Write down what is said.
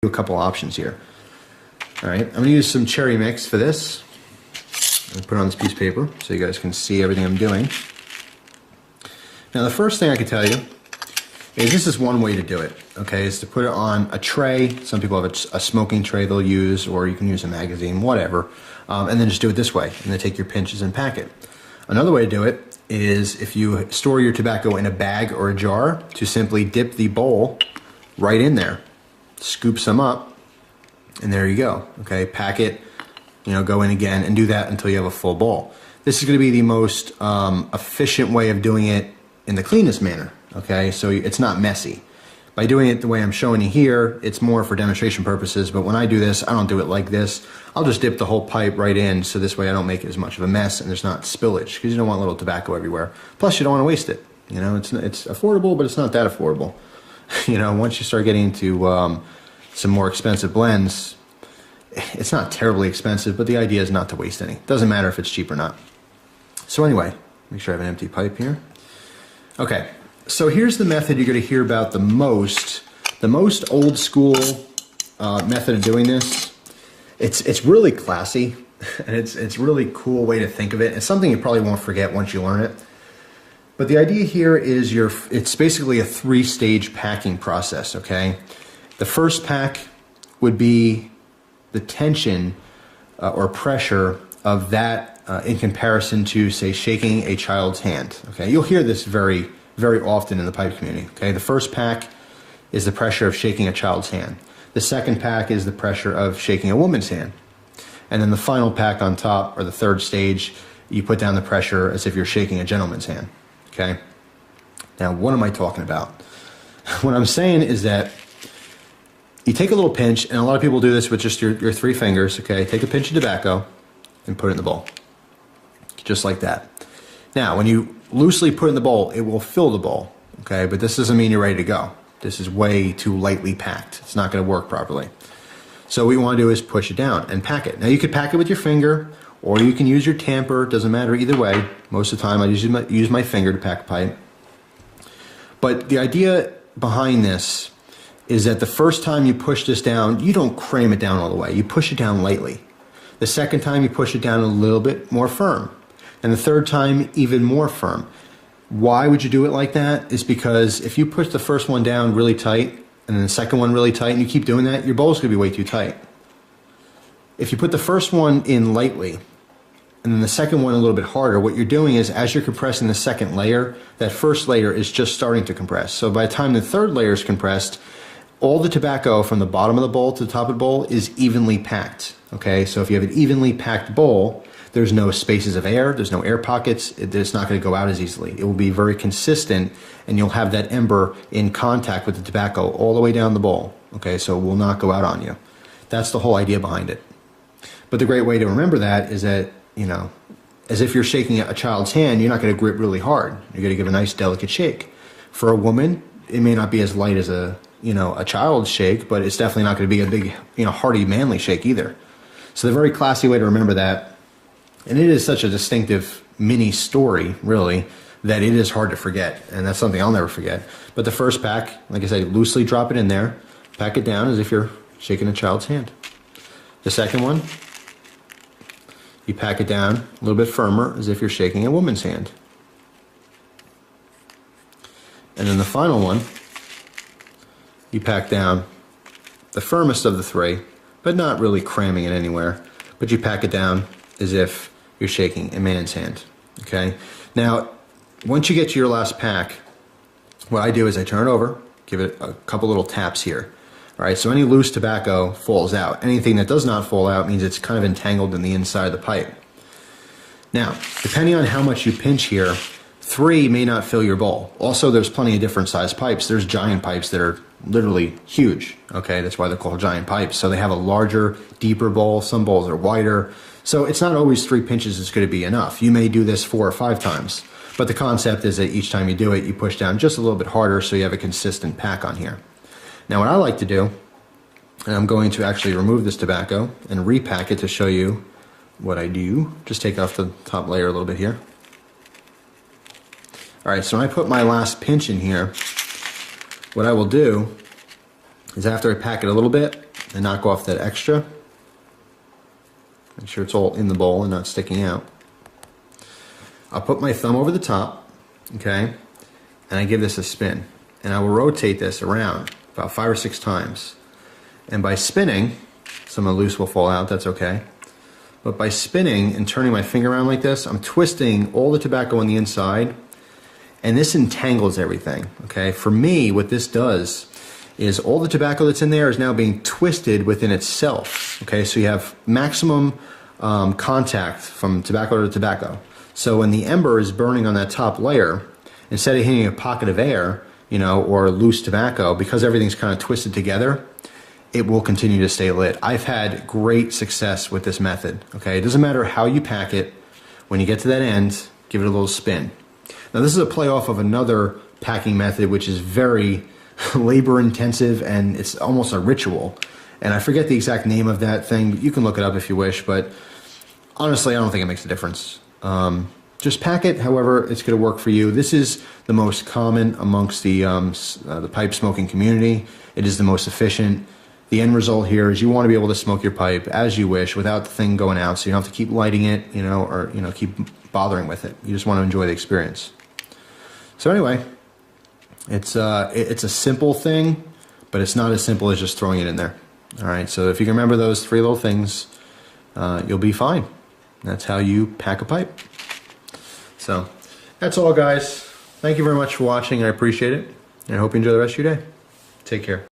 A couple options here. All right, I'm going to use some cherry mix for this. I'll put it on this piece of paper so you guys can see everything I'm doing. Now the first thing I can tell you is this is one way to do it, okay, is to put it on a tray. Some people have a smoking tray they'll use, or you can use a magazine, whatever, and then just do it this way, and then take your pinches and pack it. Another way to do it is if you store your tobacco in a bag or a jar, to simply dip the bowl right in there, scoop some up, and there you go, okay, pack it, go in again, and do that until you have a full bowl. This is going to be the most efficient way of doing it in the cleanest manner, okay, so it's not messy. By doing it the way I'm showing you here, it's more for demonstration purposes, but when I do this, I don't do it like this. I'll just dip the whole pipe right in, so this way I don't make it as much of a mess and there's not spillage, because you don't want little tobacco everywhere. Plus you don't want to waste it. It's affordable, but it's not that affordable. Once you start getting into some more expensive blends, it's not terribly expensive, but the idea is not to waste any. Doesn't matter if it's cheap or not. So anyway, make sure I have an empty pipe here. Okay, so here's the method you're going to hear about the most old school method of doing this. It's really classy, and it's really cool way to think of it. It's something you probably won't forget once you learn it. But the idea here is it's basically a 3-stage packing process, okay? The first pack would be the tension or pressure of that in comparison to, say, shaking a child's hand, okay? You'll hear this very, very often in the pipe community, okay? The first pack is the pressure of shaking a child's hand. The second pack is the pressure of shaking a woman's hand. And then the final pack on top, or the third stage, you put down the pressure as if you're shaking a gentleman's hand. Okay. Now, what am I talking about? What I'm saying is that you take a little pinch, and a lot of people do this with just your 3 fingers, okay? Take a pinch of tobacco and put it in the bowl. Just like that. Now, when you loosely put it in the bowl, it will fill the bowl, okay? But this doesn't mean you're ready to go. This is way too lightly packed. It's not going to work properly. So what you want to do is push it down and pack it. Now, you could pack it with your finger, or you can use your tamper. It doesn't matter either way. Most of the time I use my finger to pack a pipe. But the idea behind this is that the first time you push this down, you don't cram it down all the way. You push it down lightly. The second time you push it down a little bit more firm. And the third time even more firm. Why would you do it like that? Is because if you push the first one down really tight and then the second one really tight and you keep doing that, your bowl's going to be way too tight. If you put the first one in lightly and then the second one a little bit harder, what you're doing is as you're compressing the second layer, that first layer is just starting to compress. So by the time the third layer is compressed, all the tobacco from the bottom of the bowl to the top of the bowl is evenly packed. Okay, so if you have an evenly packed bowl, there's no spaces of air, there's no air pockets, it's not going to go out as easily. It will be very consistent, and you'll have that ember in contact with the tobacco all the way down the bowl. Okay, so it will not go out on you. That's the whole idea behind it. But the great way to remember that is that, as if you're shaking a child's hand, you're not going to grip really hard. You're going to give a nice delicate shake. For a woman, it may not be as light as a child's shake, but it's definitely not going to be a big, hearty, manly shake either. So the very classy way to remember that, and it is such a distinctive mini story, really, that it is hard to forget, and that's something I'll never forget. But the first pack, like I said, loosely drop it in there, pack it down as if you're shaking a child's hand. The second one, you pack it down a little bit firmer as if you're shaking a woman's hand. And then the final one, you pack down the firmest of the 3, but not really cramming it anywhere, but you pack it down as if you're shaking a man's hand, okay? Now, once you get to your last pack, what I do is I turn it over, give it a couple little taps here. All right, so any loose tobacco falls out. Anything that does not fall out means it's kind of entangled in the inside of the pipe. Now, depending on how much you pinch here, 3 may not fill your bowl. Also, there's plenty of different size pipes. There's giant pipes that are literally huge, okay? That's why they're called giant pipes. So they have a larger, deeper bowl. Some bowls are wider. So it's not always 3 pinches is going to be enough. You may do this 4 or 5 times. But the concept is that each time you do it, you push down just a little bit harder so you have a consistent pack on here. Now what I like to do, and I'm going to actually remove this tobacco and repack it to show you what I do. Just take off the top layer a little bit here. All right, so when I put my last pinch in here, what I will do is after I pack it a little bit, and knock off that extra. Make sure it's all in the bowl and not sticking out. I'll put my thumb over the top, okay, and I give this a spin. And I will rotate this around about 5 or 6 times. And by spinning, some of the loose will fall out, that's okay. But by spinning and turning my finger around like this, I'm twisting all the tobacco on the inside, and this entangles everything, okay? For me, what this does is all the tobacco that's in there is now being twisted within itself, okay? So you have maximum contact from tobacco to tobacco. So when the ember is burning on that top layer, instead of hitting a pocket of air, you know, or loose tobacco, because everything's kind of twisted together, it will continue to stay lit. I've had great success with this method, okay? It doesn't matter how you pack it. When you get to that end, give it a little spin. Now this is a play off of another packing method which is very labor intensive, and it's almost a ritual. And I forget the exact name of that thing. You can look it up if you wish, but honestly, I don't think it makes a difference. Just pack it however it's going to work for you. This is the most common amongst the pipe smoking community. It is the most efficient. The end result here is you want to be able to smoke your pipe as you wish without the thing going out, so you don't have to keep lighting it, you know, or keep bothering with it. You just want to enjoy the experience. So anyway, it's a simple thing, but it's not as simple as just throwing it in there. All right, so if you can remember those 3 little things, you'll be fine. That's how you pack a pipe. So that's all, guys. Thank you very much for watching. I appreciate it, and I hope you enjoy the rest of your day. Take care.